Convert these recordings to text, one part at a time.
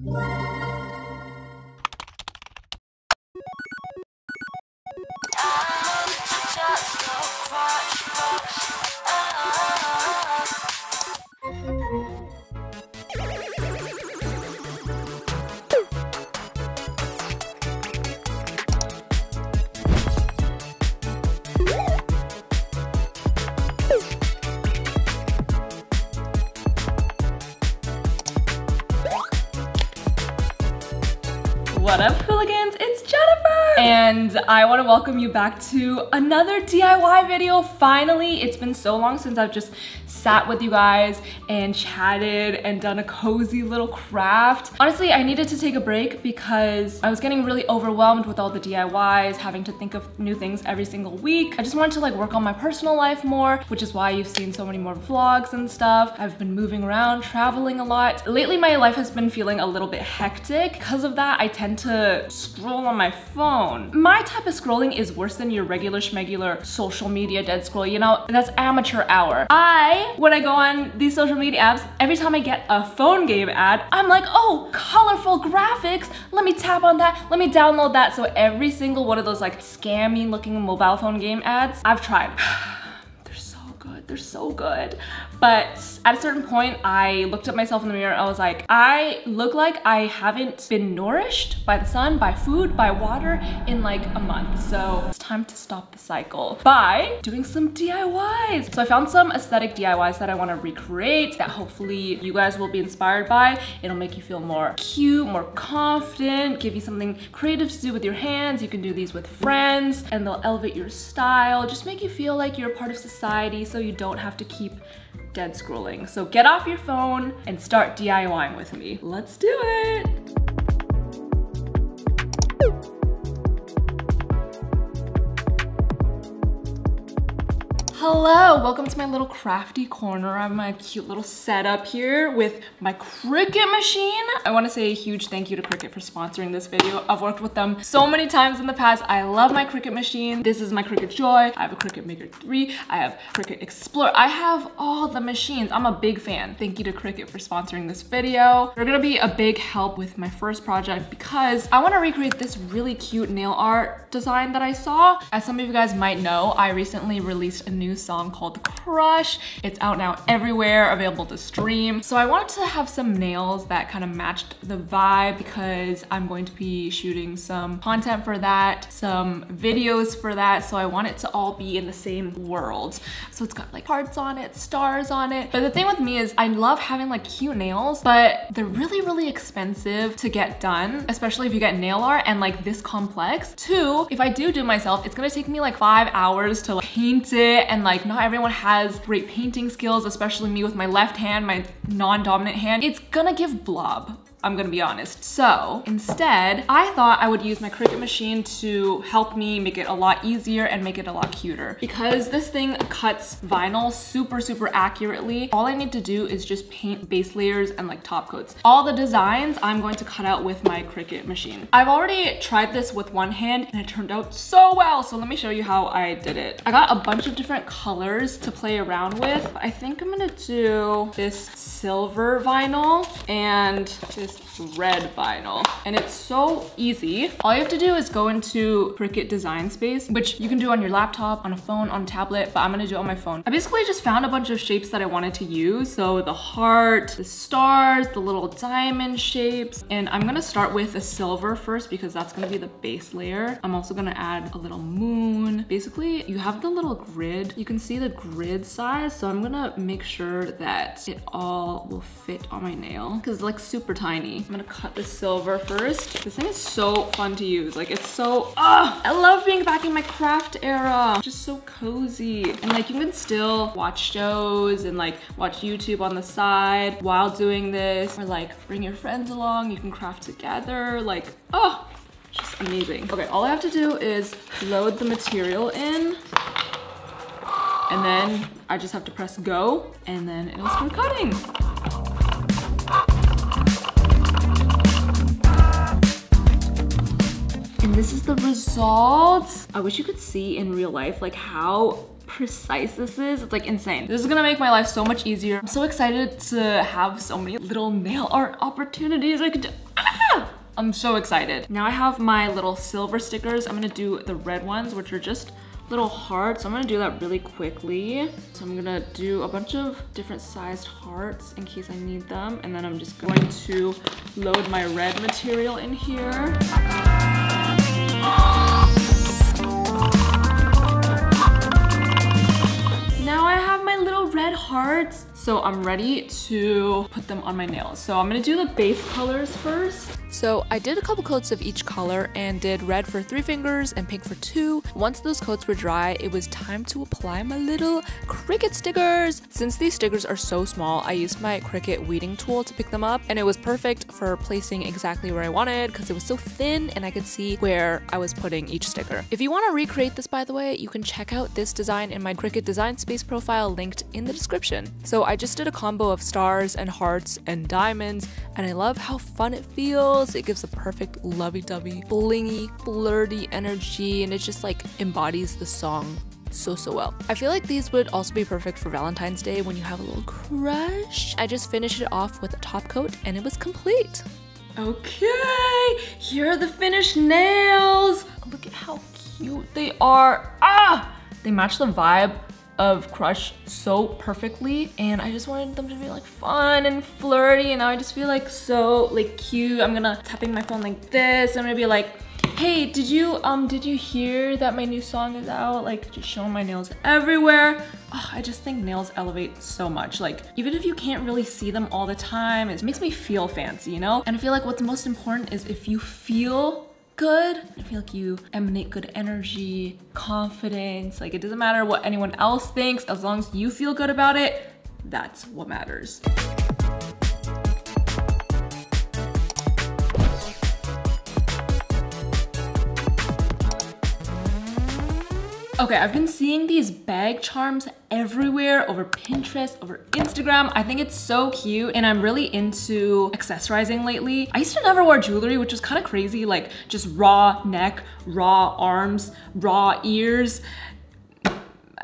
What up, hooligans? It's Jennifer! And I want to welcome you back to another DIY video. Finally, it's been so long since I've just sat with you guys and chatted and done a cozy little craft. Honestly, I needed to take a break because I was getting really overwhelmed with all the DIYs, having to think of new things every single week. I just wanted to like work on my personal life more, which is why you've seen so many more vlogs and stuff. I've been moving around, traveling a lot. Lately, my life has been feeling a little bit hectic. Because of that, I tend to scroll on my phone. My type of scrolling is worse than your regular schmegular social media dead scroll, you know? That's amateur hour. When I go on these social media apps, every time I get a phone game ad, I'm like, oh, colorful graphics. Let me tap on that. Let me download that. So every single one of those like scammy looking mobile phone game ads, I've tried. They're so good. But at a certain point, I looked at myself in the mirror. I was like, I look like I haven't been nourished by the sun, by food, by water in like a month. So it's time to stop the cycle by doing some DIYs. So I found some aesthetic DIYs that I want to recreate that hopefully you guys will be inspired by. It'll make you feel more cute, more confident, give you something creative to do with your hands. You can do these with friends and they'll elevate your style, just make you feel like you're a part of society so you don't have to keep dead scrolling. So get off your phone and start DIYing with me. Let's do it. Hello, welcome to my little crafty corner. I have my cute little setup here with my Cricut machine. I want to say a huge thank you to Cricut for sponsoring this video. I've worked with them so many times in the past. I love my Cricut machine. This is my Cricut Joy. I have a Cricut Maker 3. I have Cricut Explorer. I have all the machines. I'm a big fan. Thank you to Cricut for sponsoring this video. They're gonna be a big help with my first project because I want to recreate this really cute nail art design that I saw. As some of you guys might know, I recently released a new song called Crush. It's out now everywhere, available to stream. So I wanted to have some nails that kind of matched the vibe because I'm going to be shooting some content for that, some videos for that. So I want it to all be in the same world. So it's got like hearts on it, stars on it. But the thing with me is I love having like cute nails, but they're really, really expensive to get done, especially if you get nail art and like this complex. Two, if I do myself, it's gonna take me like 5 hours to like paint it, and like not everyone has great painting skills, especially me with my left hand, my non-dominant hand. It's gonna give blob. I'm gonna be honest. So instead, I thought I would use my Cricut machine to help me make it a lot easier and make it a lot cuter. Because this thing cuts vinyl super, super accurately, all I need to do is just paint base layers and like top coats. All the designs I'm going to cut out with my Cricut machine. I've already tried this with one hand and it turned out so well. So let me show you how I did it. I got a bunch of different colors to play around with. I think I'm gonna do this silver vinyl and this red vinyl, and it's so easy. All you have to do is go into Cricut Design Space, which you can do on your laptop, on a phone, on a tablet, but I'm gonna do it on my phone. I basically just found a bunch of shapes that I wanted to use. So the heart, the stars, the little diamond shapes, and I'm gonna start with a silver first because that's gonna be the base layer. I'm also gonna add a little moon. Basically, you have the little grid. You can see the grid size, so I'm gonna make sure that it all will fit on my nail because it's like super tiny. I'm gonna cut the silver first. This thing is so fun to use. Like it's so, I love being back in my craft era. Just so cozy. And like you can still watch shows and like watch YouTube on the side while doing this, or like bring your friends along. You can craft together. Like, just amazing. Okay, all I have to do is load the material in, and then I just have to press go, and then it'll start cutting. And this is the result. I wish you could see in real life like how precise this is. It's like insane. This is gonna make my life so much easier. I'm so excited to have so many little nail art opportunities I could do. I'm so excited. Now I have my little silver stickers. I'm gonna do the red ones, which are just little hearts. I'm gonna do that really quickly. So I'm gonna do a bunch of different sized hearts in case I need them. And then I'm just going to load my red material in here. Now I have my little red hearts. So I'm ready to put them on my nails. So I'm gonna do the base colors first. So I did a couple coats of each color and did red for 3 fingers and pink for 2. Once those coats were dry, it was time to apply my little Cricut stickers. Since these stickers are so small, I used my Cricut weeding tool to pick them up, and it was perfect for placing exactly where I wanted because it was so thin and I could see where I was putting each sticker. If you want to recreate this, by the way, you can check out this design in my Cricut Design Space profile linked in the description. So I just did a combo of stars and hearts and diamonds, and I love how fun it feels. It gives a perfect lovey-dovey, blingy, flirty energy, and it just like embodies the song so well. I feel like these would also be perfect for Valentine's Day when you have a little crush. I just finished it off with a top coat and it was complete. Okay, here are the finished nails. Look at how cute they are. Ah, they match the vibe of Crush so perfectly, and I just wanted them to be like fun and flirty, and now I just feel like so like cute. I'm gonna tapping my phone like this. I'm gonna be like, hey, did you hear that my new song is out? Like, just showing my nails everywhere. Oh, I just think nails elevate so much. Like, even if you can't really see them all the time, it makes me feel fancy, you know? And I feel like what's most important is if you feel good, I feel like you emanate good energy, confidence. Like, it doesn't matter what anyone else thinks, as long as you feel good about it, that's what matters. Okay, I've been seeing these bag charms everywhere, over Pinterest, over Instagram. I think it's so cute, and I'm really into accessorizing lately. I used to never wear jewelry, which was kind of crazy, like just raw neck, raw arms, raw ears.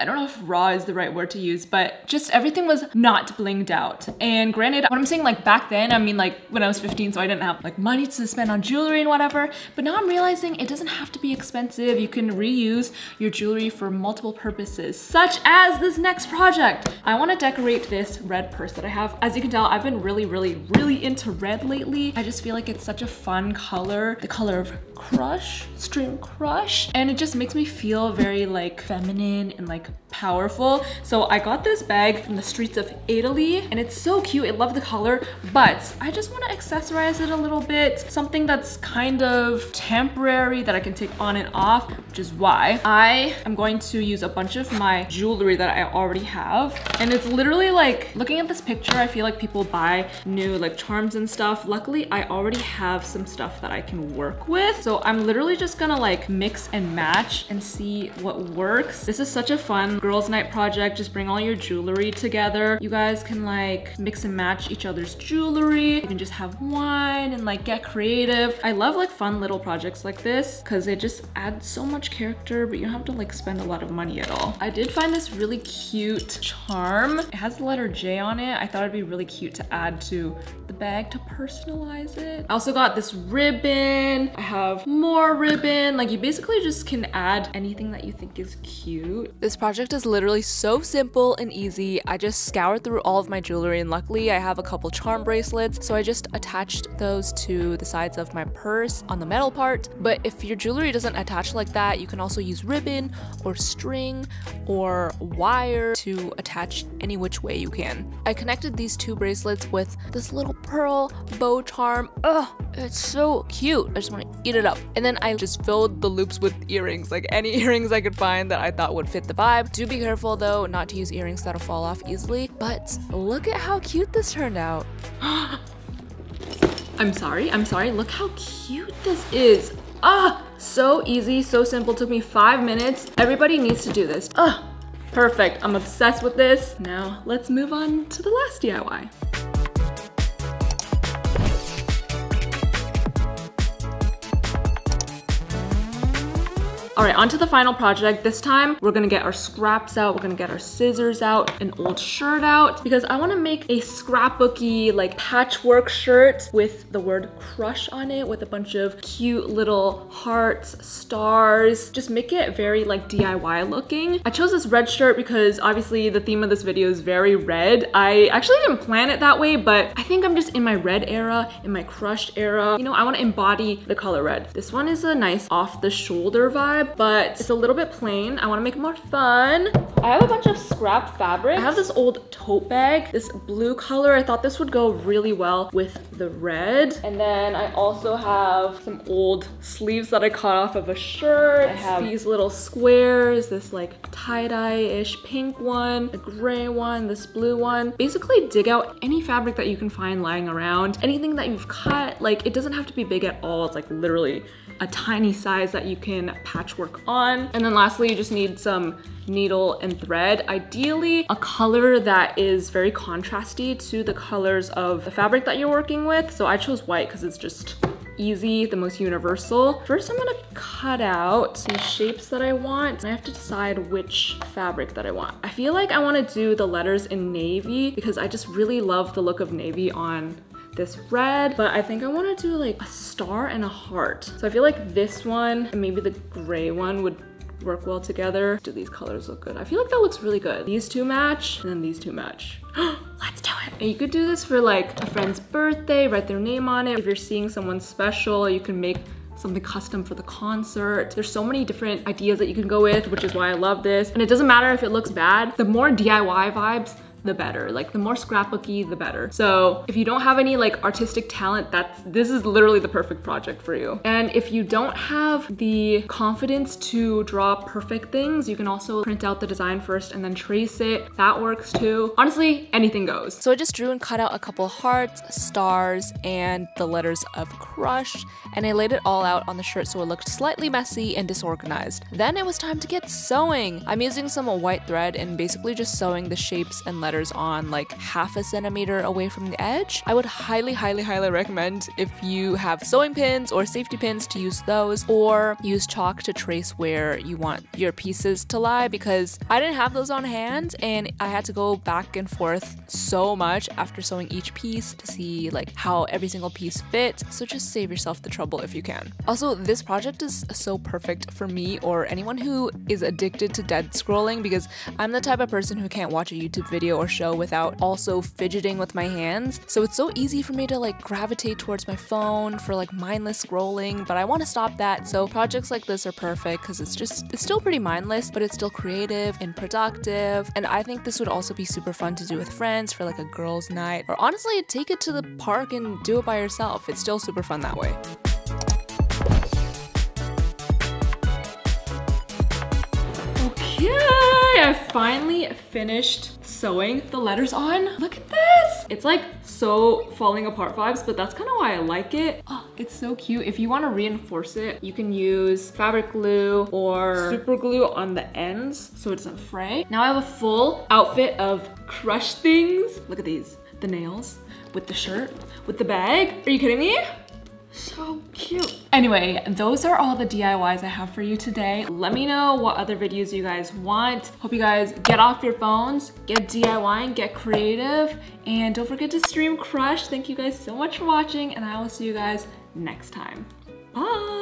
I don't know if raw is the right word to use, but just everything was not blinged out. And granted, what I'm saying, like back then, I mean like when I was 15, so I didn't have like money to spend on jewelry and whatever, but now I'm realizing it doesn't have to be expensive. You can reuse your jewelry for multiple purposes, such as this next project. I wanna decorate this red purse that I have. As you can tell, I've been really into red lately. I just feel like it's such a fun color, the color of Crush, String Crush, and it just makes me feel very like feminine and like powerful. So I got this bag from the streets of Italy, and it's so cute. I love the color, but I just want to accessorize it a little bit, something that's kind of temporary that I can take on and off, which is why I am going to use a bunch of my jewelry that I already have. And it's literally like, looking at this picture, I feel like people buy new like charms and stuff. Luckily, I already have some stuff that I can work with. So I'm literally just gonna like mix and match and see what works. This is such a fun girls' night project. Just bring all your jewelry together. You guys can like mix and match each other's jewelry. You can just have wine and like get creative. I love like fun little projects like this because it just adds so much character, but you don't have to like spend a lot of money at all. I did find this really cute charm. It has the letter J on it. I thought it'd be really cute to add to the bag to personalize it. I also got this ribbon. I have more ribbon. Like, you basically just can add anything that you think is cute. This project is literally so simple and easy. I just scoured through all of my jewelry, and luckily I have a couple charm bracelets, so I just attached those to the sides of my purse on the metal part. But if your jewelry doesn't attach like that, you can also use ribbon or string or wire to attach any which way you can. I connected these two bracelets with this little pearl bow charm. Ugh, it's so cute. I just want to eat it up. And then I just filled the loops with earrings, like any earrings I could find that I thought would fit the vibe. Do be careful though not to use earrings that'll fall off easily, but look at how cute this turned out. I'm sorry, look how cute this is. Ah, so easy, so simple, took me 5 minutes. Everybody needs to do this. Ah, perfect, I'm obsessed with this. Now let's move on to the last DIY. All right, on to the final project. This time, we're gonna get our scraps out, we're gonna get our scissors out, an old shirt out, because I wanna make a scrapbooky, like patchwork shirt with the word crush on it, with a bunch of cute little hearts, stars. Just make it very like DIY looking. I chose this red shirt because obviously the theme of this video is very red. I actually didn't plan it that way, but I think I'm just in my red era, in my crush era. You know, I wanna embody the color red. This one is a nice off the shoulder vibe, but it's a little bit plain. I wanna make it more fun. I have a bunch of scrap fabric. I have this old tote bag, this blue color. I thought this would go really well with the red. And then I also have some old sleeves that I cut off of a shirt. I have these little squares, this like tie-dye-ish pink one, a gray one, this blue one. Basically dig out any fabric that you can find lying around, anything that you've cut. Like, it doesn't have to be big at all. It's like literally a tiny size that you can patchwork on. And then lastly, you just need some needle and thread. Ideally, a color that is very contrasty to the colors of the fabric that you're working with. So I chose white because it's just easy, the most universal. First, I'm gonna cut out the shapes that I want. I have to decide which fabric that I want. I feel like I wanna do the letters in navy because I just really love the look of navy on this red, but I think I want to do like a star and a heart. So I feel like this one and maybe the gray one would work well together. Do these colors look good? I feel like that looks really good. These two match and then these two match. Let's do it. And you could do this for like a friend's birthday, write their name on it. If you're seeing someone special, you can make something custom for the concert. There's so many different ideas that you can go with, which is why I love this. And it doesn't matter if it looks bad. The more DIY vibes, the better. Like, the more scrapbooky, the better. So if you don't have any like artistic talent, this is literally the perfect project for you. And if you don't have the confidence to draw perfect things, you can also print out the design first and then trace it. That works too. Honestly, anything goes. So I just drew and cut out a couple hearts, stars, and the letters of crush, and I laid it all out on the shirt so it looked slightly messy and disorganized. Then it was time to get sewing. I'm using some white thread and basically just sewing the shapes and letters on like half a centimeter away from the edge. I would highly recommend, if you have sewing pins or safety pins, to use those, or use chalk to trace where you want your pieces to lie, because I didn't have those on hand and I had to go back and forth so much after sewing each piece to see like how every single piece fits. So just save yourself the trouble if you can. Also, this project is so perfect for me or anyone who is addicted to dead scrolling, because I'm the type of person who can't watch a YouTube video or show without also fidgeting with my hands. So it's so easy for me to like gravitate towards my phone for like mindless scrolling, but I want to stop that. So projects like this are perfect because it's still pretty mindless, but it's still creative and productive. And I think this would also be super fun to do with friends for like a girls' night, or honestly take it to the park and do it by yourself. It's still super fun that way. I finally finished sewing the letters on. Look at this. It's like so falling apart vibes, but that's kind of why I like it. Oh, it's so cute. If you want to reinforce it, you can use fabric glue or super glue on the ends so it doesn't fray. Now I have a full outfit of crush things. Look at these. The nails with the shirt, with the bag. Are you kidding me? So cute. Anyway, those are all the DIYs I have for you today. Let me know what other videos you guys want. Hope you guys get off your phones, get DIYing, get creative, and don't forget to stream Crush. Thank you guys so much for watching, and I will see you guys next time. Bye.